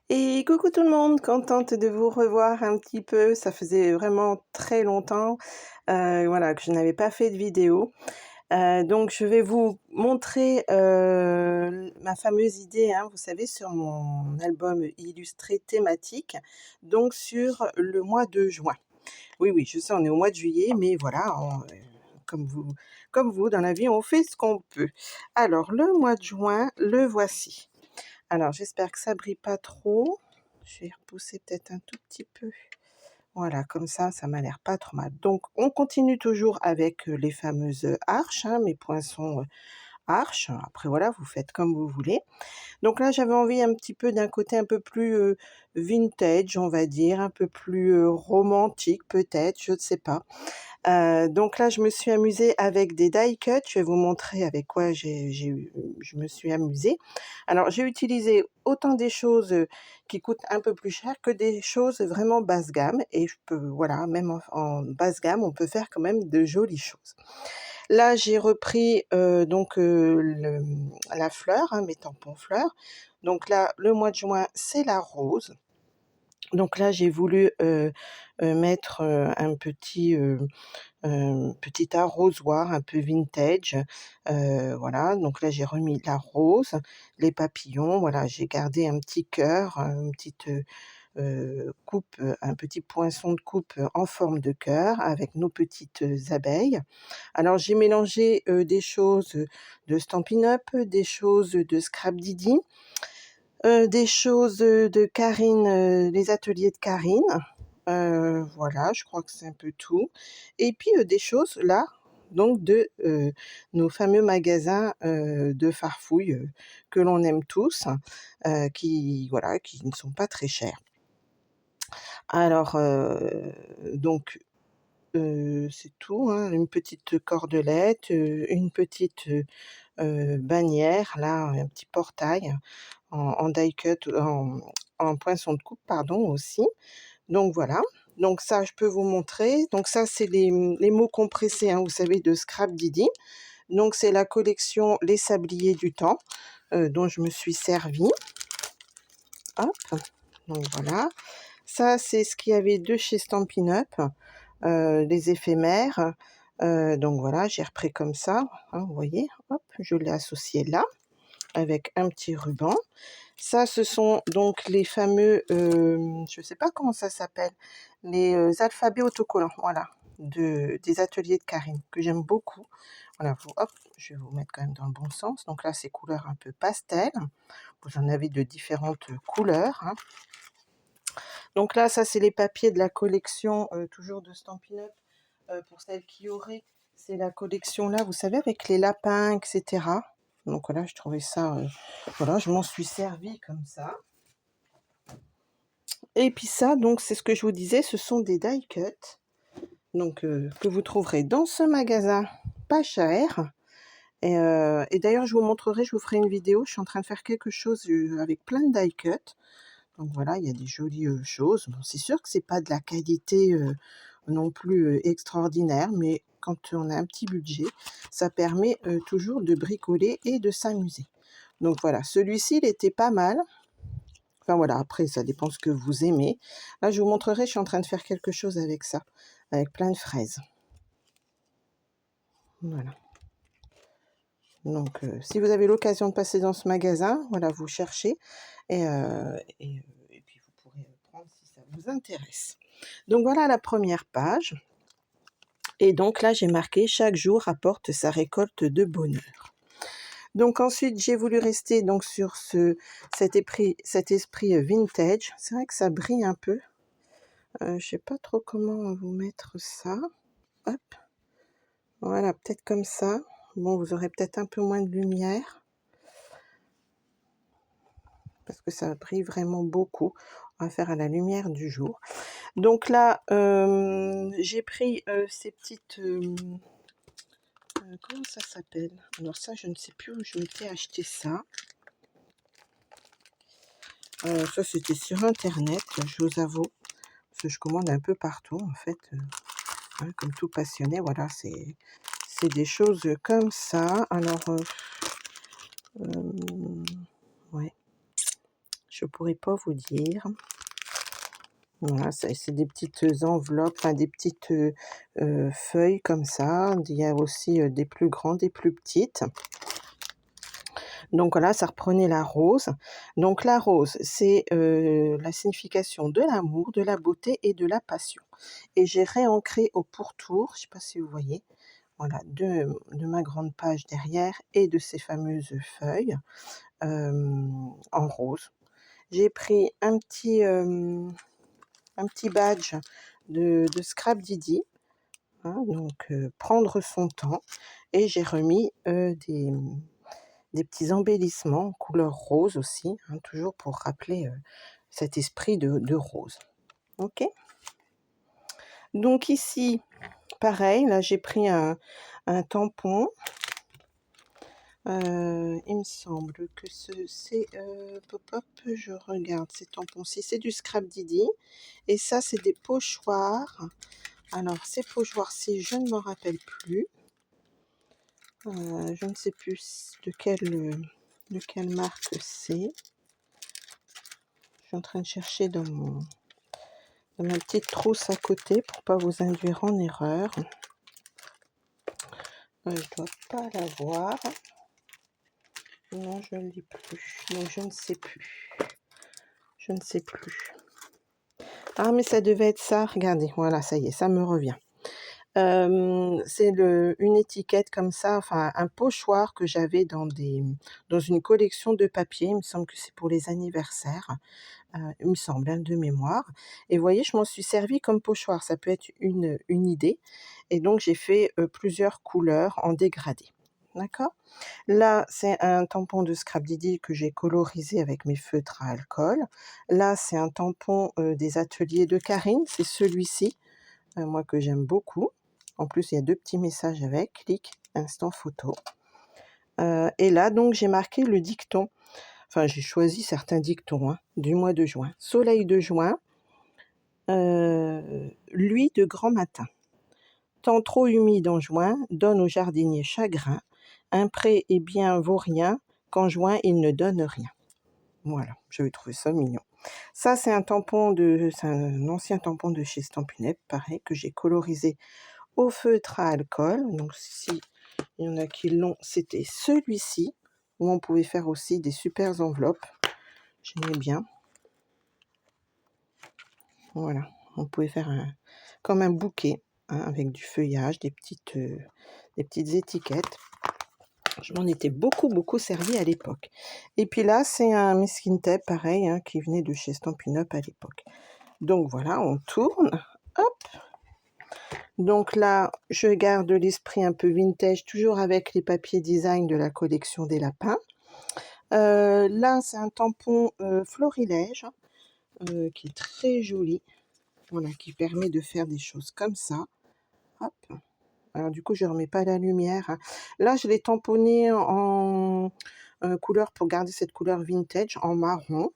Et coucou tout le monde, contente de vous revoir un petit peu. Ça faisait vraiment très longtemps, voilà, que je n'avais pas fait de vidéo. Donc je vais vous montrer, ma fameuse idée, hein, vous savez, sur mon album illustré thématique, donc sur le mois de juin. Oui, oui, je sais, on est au mois de juillet, mais voilà, comme vous dans la vie, on fait ce qu'on peut. Alors le mois de juin, le voici. Alors j'espère que ça brille pas trop. Je vais repousser peut-être un tout petit peu. Voilà, comme ça m'a l'air pas trop mal. Donc on continue toujours avec, les fameuses, arches, hein, mes poinçons, arches. Après voilà, vous faites comme vous voulez. Donc là, j'avais envie un petit peu d'un côté un peu plus, vintage, on va dire, un peu plus, romantique peut-être, je ne sais pas. Donc là, je me suis amusée avec des die cuts. Je vais vous montrer avec quoi je me suis amusée. Alors, j'ai utilisé autant des choses, qui coûtent un peu plus cher que des choses vraiment basse gamme et je peux voilà, même en basse gamme, on peut faire quand même de jolies choses. Là, j'ai repris, donc la fleur, hein, mes tampons fleurs. Donc là, le mois de juin, c'est la rose. Donc là, j'ai voulu, mettre, petit arrosoir un peu vintage, voilà, donc là j'ai remis la rose, les papillons, voilà, j'ai gardé un petit cœur, une petite, coupe, un petit poinçon de coupe, en forme de cœur avec nos petites, abeilles. Alors j'ai mélangé, des choses, de Stampin' Up, des choses de Scrap Didi, des choses, de Karine, les ateliers de Karine. Voilà, je crois que c'est un peu tout et puis, des choses là, donc de, nos fameux magasins, de farfouilles, que l'on aime tous, qui voilà, qui ne sont pas très chers. Alors, donc, c'est tout, hein, une petite cordelette, une petite, bannière là, un petit portail en die cut, en poinçon de coupe pardon aussi. Donc voilà, donc ça je peux vous montrer. Donc ça c'est les mots compressés, hein, vous savez de Scrap Didi. Donc c'est la collection Les Sabliers du Temps, dont je me suis servie. Hop, donc voilà. Ça c'est ce qu'il y avait de chez Stampin' Up, les éphémères. Donc voilà, j'ai repris comme ça, hein, vous voyez? Hop, je l'ai associé là, avec un petit ruban. Ça, ce sont donc les fameux, je ne sais pas comment ça s'appelle, les, alphabets autocollants, voilà, des ateliers de Karine, que j'aime beaucoup. Voilà, hop, je vais vous mettre quand même dans le bon sens. Donc là, c'est couleur un peu pastel. Vous en avez de différentes couleurs, hein. Donc là, ça, c'est les papiers de la collection, toujours de Stampin' Up, pour celles qui auraient. C'est la collection là, vous savez, avec les lapins, et cetera. Donc voilà, je trouvais ça, voilà, je m'en suis servie comme ça. Et puis ça, donc c'est ce que je vous disais, ce sont des die cuts, donc que vous trouverez dans ce magasin pas cher. Et d'ailleurs, je vous montrerai, je vous ferai une vidéo. Je suis en train de faire quelque chose avec plein de die cuts. Donc voilà, il y a des jolies choses. Bon, c'est sûr que c'est pas de la qualité non plus extraordinaire, mais quand on a un petit budget, ça permet toujours de bricoler et de s'amuser. Donc voilà, celui-ci, il était pas mal. Enfin voilà, après ça dépend ce que vous aimez. Là, je vous montrerai, je suis en train de faire quelque chose avec ça, avec plein de fraises. Voilà. Donc si vous avez l'occasion de passer dans ce magasin, voilà, vous cherchez et puis vous pourrez, prendre si ça vous intéresse. Donc voilà la première page et donc là, j'ai marqué: «Chaque jour apporte sa récolte de bonheur». Donc ensuite, j'ai voulu rester donc sur cet esprit, vintage. C'est vrai que ça brille un peu. Je sais pas trop comment vous mettre ça. Hop, voilà, peut-être comme ça. Bon, vous aurez peut-être un peu moins de lumière parce que ça brille vraiment beaucoup. On va faire à la lumière du jour. Donc là, j'ai pris, ces petites, comment ça s'appelle? Alors ça, je ne sais plus où je m'étais acheté ça. Ça, c'était sur internet, je vous avoue, parce que je commande un peu partout en fait, hein, comme tout passionné, voilà, c'est des choses comme ça. Alors, ouais, Je pourrais pas vous dire. Voilà, c'est des petites enveloppes, enfin des petites, feuilles comme ça. Il y a aussi, des plus grandes, des plus petites. Donc voilà, ça reprenait la rose. Donc la rose, c'est, la signification de l'amour, de la beauté et de la passion. Et j'ai réancré au pourtour, je ne sais pas si vous voyez, voilà, de ma grande page derrière et de ces fameuses feuilles, en rose. J'ai pris un petit badge de Scrap Didi, hein, donc prendre son temps, et j'ai remis, des petits embellissements couleur rose aussi, hein, toujours pour rappeler, cet esprit de rose. OK? Donc ici, pareil, là j'ai pris un tampon, il me semble que c'est, pop hop, je regarde ces tampons-ci, c'est du Scrap Didi et ça c'est des pochoirs. Alors ces pochoirs-ci, je ne m'en rappelle plus, je ne sais plus de quelle marque c'est. Je suis en train de chercher dans ma petite trousse à côté pour pas vous induire en erreur. Je dois pas l'avoir. Non, je ne l'ai plus. Donc je ne sais plus. Je ne sais plus. Ah, mais ça devait être ça. Regardez, voilà, ça y est, ça me revient. C'est une étiquette comme ça, enfin un pochoir que j'avais dans une collection de papier. Il me semble que c'est pour les anniversaires. Il me semble, hein, de mémoire. Et vous voyez, je m'en suis servie comme pochoir. Ça peut être une idée. Et donc j'ai fait, plusieurs couleurs en dégradé. D'accord? Là, c'est un tampon de Scrap Didi que j'ai colorisé avec mes feutres à alcool. Là, c'est un tampon, des ateliers de Karine, c'est celui-ci, moi que j'aime beaucoup. En plus, il y a 2 petits messages avec, clic, instant photo. Et là, donc, j'ai marqué le dicton. Enfin, j'ai choisi certains dictons, hein, du mois de juin. Soleil de juin, pluie de grand matin. Temps trop humide en juin donne au jardinier chagrin. Un pré est bien vaut rien, qu'en juin il ne donne rien. Voilà, j'avais trouvé ça mignon. Ça, c'est un ancien tampon de chez Stampin' Up, pareil, que j'ai colorisé au feutre à alcool. Donc si il y en a qui l'ont, c'était celui-ci, où on pouvait faire aussi des super enveloppes. J'aimais bien. Voilà, on pouvait faire comme un bouquet, hein, avec du feuillage, des petites étiquettes. Je m'en étais beaucoup servi à l'époque. Et puis là, c'est un masking tape pareil, hein, qui venait de chez Stampin' Up à l'époque. Donc voilà, on tourne, hop. Donc là, je garde l'esprit un peu vintage, toujours avec les papiers design de la collection des lapins. Là, c'est un tampon florilège, qui est très joli, voilà, qui permet de faire des choses comme ça. Hop. Alors du coup, je ne remets pas la lumière, hein. Là, je l'ai tamponné en couleur, pour garder cette couleur vintage, en marron,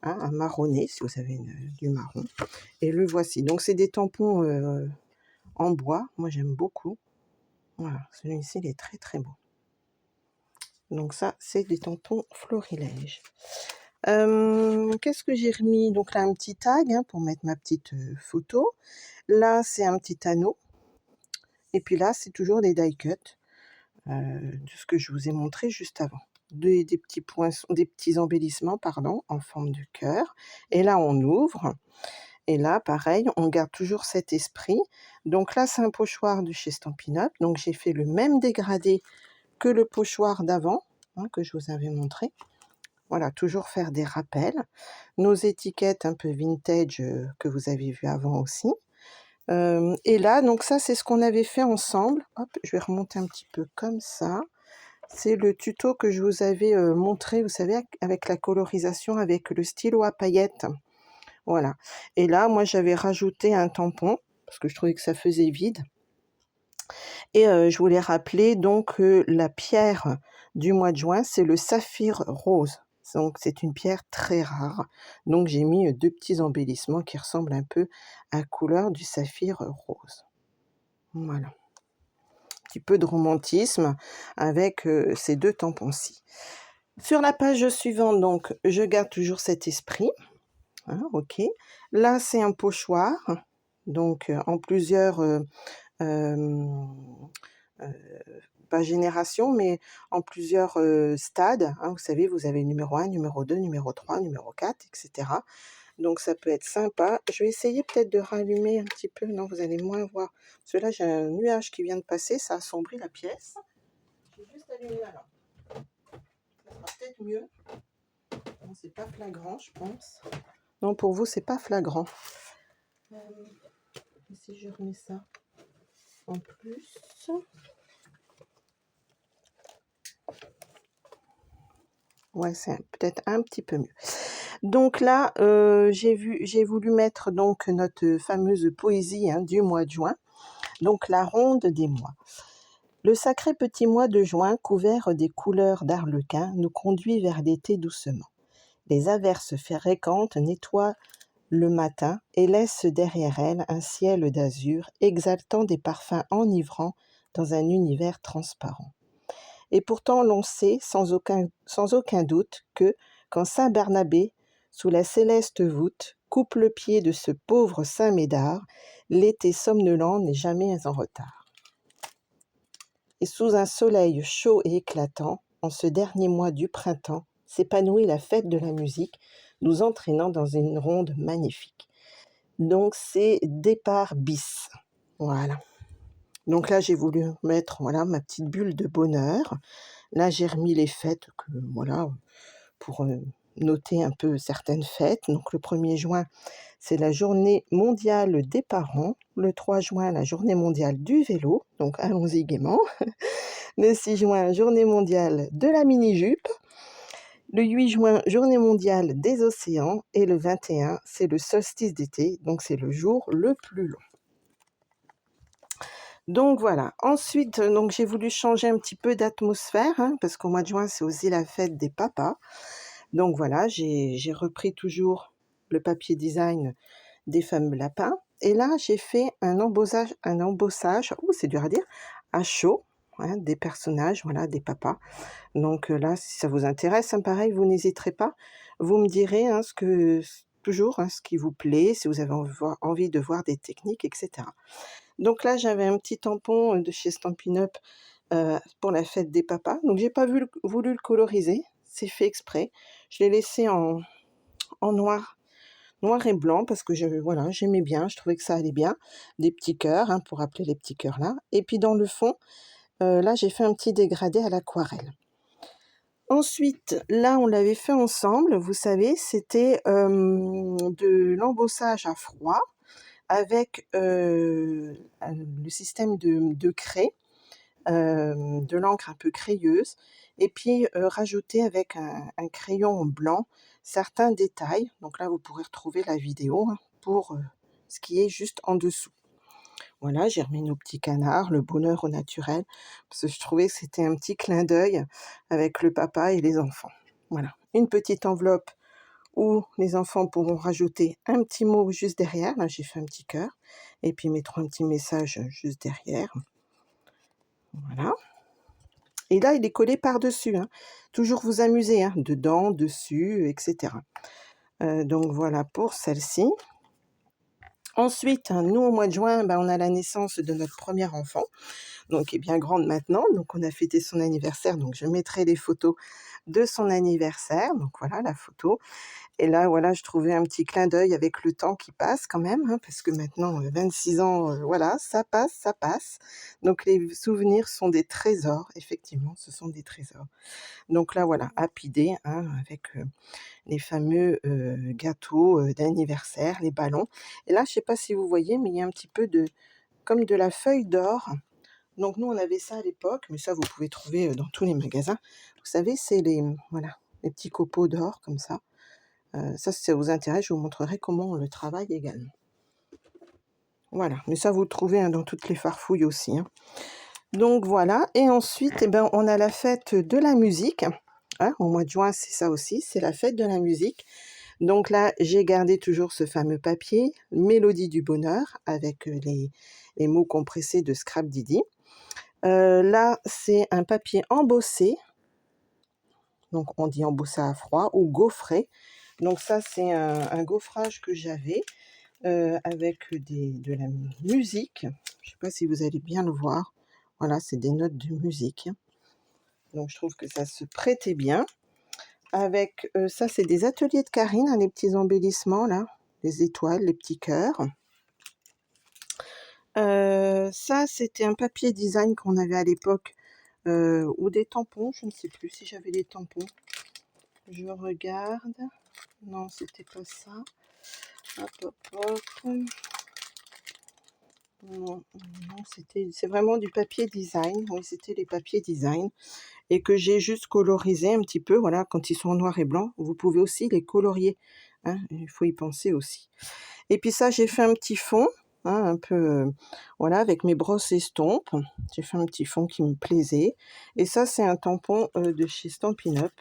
hein, un marronné, si vous avez du marron. Et le voici. Donc, c'est des tampons en bois. Moi, j'aime beaucoup. Voilà, celui-ci, il est très beau. Donc ça, c'est des tampons florilège. Qu'est-ce que j'ai remis? Donc là, un petit tag, hein, pour mettre ma petite photo. Là, c'est un petit anneau. Et puis là, c'est toujours des die cut, de ce que je vous ai montré juste avant. Des petits poinçons, des petits embellissements, pardon, en forme de cœur. Et là, on ouvre. Et là, pareil, on garde toujours cet esprit. Donc là, c'est un pochoir de chez Stampin' Up. Donc j'ai fait le même dégradé que le pochoir d'avant, hein, que je vous avais montré. Voilà, toujours faire des rappels. Nos étiquettes un peu vintage, que vous avez vu avant aussi. Et là, donc ça, c'est ce qu'on avait fait ensemble. Hop, je vais remonter un petit peu comme ça. C'est le tuto que je vous avais montré, vous savez, avec la colorisation, avec le stylo à paillettes. Voilà. Et là, moi, j'avais rajouté un tampon, parce que je trouvais que ça faisait vide. Et je voulais rappeler donc la pierre du mois de juin, c'est le saphir rose. Donc c'est une pierre très rare. Donc j'ai mis 2 petits embellissements qui ressemblent un peu à la couleur du saphir rose. Voilà. Un petit peu de romantisme avec ces 2 tampons-ci. Sur la page suivante, donc, je garde toujours cet esprit, hein, OK. Là, c'est un pochoir, donc en plusieurs, hem, pas générations, mais en plusieurs, stades, hein. Vous savez, vous avez numéro 1, numéro 2, numéro 3, numéro 4, et cetera. Donc ça peut être sympa. Je vais essayer peut-être de rallumer un petit peu. Non, vous allez moins voir. Parce que là, j'ai un nuage qui vient de passer, ça assombrit la pièce. Je vais juste allumer la lampe. Ça sera peut-être mieux. Non, c'est pas flagrant, je pense. Non, pour vous, c'est pas flagrant. Et si je remets ça en plus. Ouais, c'est peut-être un petit peu mieux. Donc là, j'ai voulu mettre donc notre fameuse poésie, hein, du mois de juin, donc la ronde des mois. Le sacré petit mois de juin, couvert des couleurs d'arlequin, nous conduit vers l'été doucement. Les averses fréquentes nettoient le matin et laissent derrière elles un ciel d'azur exaltant des parfums enivrants dans un univers transparent. Et pourtant l'on sait sans aucun doute que, quand saint Barnabé, sous la céleste voûte, coupe le pied de ce pauvre saint Médard, l'été somnolent n'est jamais en retard. Et sous un soleil chaud et éclatant, en ce dernier mois du printemps, s'épanouit la fête de la musique, nous entraînant dans une ronde magnifique. Donc c'est départ bis. Voilà. Donc là, j'ai voulu mettre, voilà, ma petite bulle de bonheur. Là, j'ai remis les fêtes voilà, pour noter un peu certaines fêtes. Donc le 1er juin, c'est la journée mondiale des parents. Le 3 juin, la journée mondiale du vélo. Donc allons-y gaiement. Le 6 juin, journée mondiale de la mini-jupe. Le 8 juin, journée mondiale des océans. Et le 21, c'est le solstice d'été. Donc c'est le jour le plus long. Donc voilà. Ensuite, donc j'ai voulu changer un petit peu d'atmosphère, hein, parce qu'au mois de juin, c'est aussi la fête des papas. Donc voilà, j'ai repris toujours le papier design des fameux lapins. Et là, j'ai fait un embossage, c'est dur à dire, à chaud, hein, des personnages, voilà, des papas. Donc là, si ça vous intéresse, hein, pareil, vous n'hésiterez pas. Vous me direz, hein, toujours, hein, ce qui vous plaît, si vous avez envie de voir des techniques, etc. Donc là, j'avais un petit tampon de chez Stampin' Up pour la fête des papas. Donc j'ai pas voulu le coloriser, c'est fait exprès. Je l'ai laissé en noir et blanc parce que voilà, j'aimais bien, je trouvais que ça allait bien. Des petits cœurs, hein, pour rappeler les petits cœurs là. Et puis dans le fond, là, j'ai fait un petit dégradé à l'aquarelle. Ensuite, là, on l'avait fait ensemble, vous savez, c'était de l'embossage à froid avec le système de craie, de l'encre un peu crayeuse, et puis rajouter avec un crayon blanc certains détails. Donc là, vous pourrez retrouver la vidéo, hein, pour ce qui est juste en dessous. Voilà, j'ai remis nos petits canards, le bonheur au naturel, parce que je trouvais que c'était un petit clin d'œil avec le papa et les enfants. Voilà, une petite enveloppe où les enfants pourront rajouter un petit mot juste derrière. Là, j'ai fait un petit cœur, et puis mettre un petit message juste derrière. Voilà. Et là, il est collé par-dessus, hein. Toujours vous amuser, hein, dedans, dessus, etc. Donc voilà pour celle-ci. Ensuite, hein, nous, au mois de juin, on a la naissance de notre premier enfant, donc qui est bien grande maintenant. Donc on a fêté son anniversaire, donc je mettrai les photos de son anniversaire. Donc voilà la photo. Et là, voilà, je trouvais un petit clin d'œil avec le temps qui passe quand même, hein, parce que maintenant, 26 ans, voilà, ça passe, ça passe. Donc les souvenirs sont des trésors, effectivement, ce sont des trésors. Donc là, voilà, Happy Day, hein, avec les fameux gâteaux d'anniversaire, les ballons. Et là, je ne sais pas si vous voyez, mais il y a un petit peu comme de la feuille d'or. Donc nous, on avait ça à l'époque, mais ça, vous pouvez trouver dans tous les magasins. Vous savez, c'est voilà, les petits copeaux d'or comme ça. Ça, si ça vous intéresse, je vous montrerai comment on le travaille également. Voilà, mais ça, vous le trouvez, hein, dans toutes les farfouilles aussi, hein. Donc voilà, et ensuite, on a la fête de la musique, hein, au mois de juin, c'est ça aussi, c'est la fête de la musique. Donc là, j'ai gardé toujours ce fameux papier, Mélodie du bonheur, avec les mots compressés de Scrap Didi. Là, c'est un papier embossé. donc on dit emboussé à froid ou gaufré. Donc ça, c'est un gaufrage que j'avais avec de la musique. Je sais pas si vous allez bien le voir. Voilà, c'est des notes de musique. Donc je trouve que ça se prêtait bien. Avec ça, c'est des ateliers de Karine, hein, les petits embellissements là, les étoiles, les petits cœurs. Ça, c'était un papier design qu'on avait à l'époque, ou des tampons, je ne sais plus si j'avais des tampons. Je regarde. Non, c'était pas ça. Hop, hop, hop. Non, non, c'est vraiment du papier design. Oui, c'était les papiers design et que j'ai juste colorisé un petit peu. Voilà, quand ils sont en noir et blanc, vous pouvez aussi les colorier, hein, il faut y penser aussi. Et puis ça, j'ai fait un petit fond, hein, un peu, voilà, avec mes brosses estompes. J'ai fait un petit fond qui me plaisait. Et ça, c'est un tampon de chez Stampin' Up.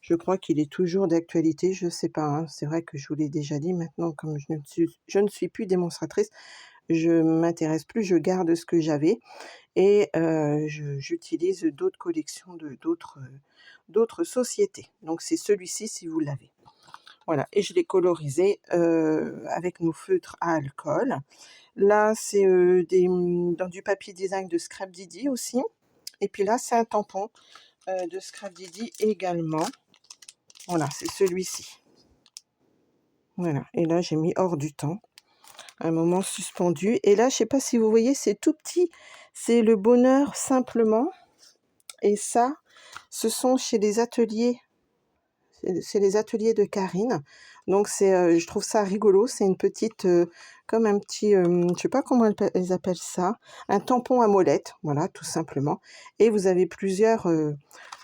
Je crois qu'il est toujours d'actualité, je ne sais pas, hein. C'est vrai que je vous l'ai déjà dit, maintenant, comme je ne suis plus démonstratrice, je m'intéresse plus, je garde ce que j'avais et j'utilise d'autres collections de d'autres sociétés. Donc c'est celui-ci si vous l'avez. Voilà, et je l'ai colorisé avec nos feutres à alcool. Là, c'est dans du papier design de Scrap Didi aussi. Et puis là, c'est un tampon de Scrap Didi également. Voilà, c'est celui-ci. Voilà, et là, j'ai mis hors du temps. Un moment suspendu. Et là, je sais pas si vous voyez, c'est tout petit. C'est le bonheur simplement. Et ça, ce sont chez les ateliers. C'est les ateliers de Karine. Donc c'est, je trouve ça rigolo. C'est une petite, comme un petit, je sais pas comment elles appellent ça, un tampon à molette. Voilà, tout simplement. Et vous avez plusieurs.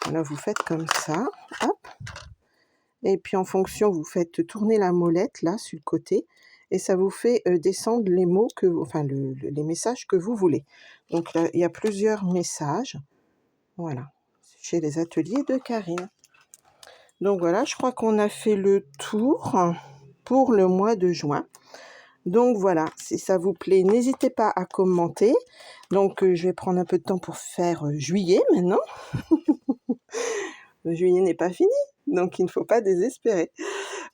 Voilà, vous faites comme ça. Hop. Et puis en fonction, vous faites tourner la molette là sur le côté et ça vous fait descendre les mots enfin les messages que vous voulez. Donc là, il y a plusieurs messages. Voilà, chez les ateliers de Karine. Donc voilà, je crois qu'on a fait le tour pour le mois de juin. Donc voilà, si ça vous plaît, n'hésitez pas à commenter. Donc je vais prendre un peu de temps pour faire juillet maintenant. Juillet n'est pas fini, donc il ne faut pas désespérer.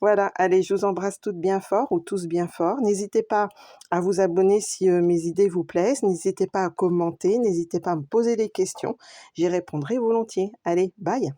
Voilà, allez, je vous embrasse toutes bien fort ou tous bien fort. N'hésitez pas à vous abonner si mes idées vous plaisent. N'hésitez pas à commenter, n'hésitez pas à me poser des questions. J'y répondrai volontiers. Allez, bye!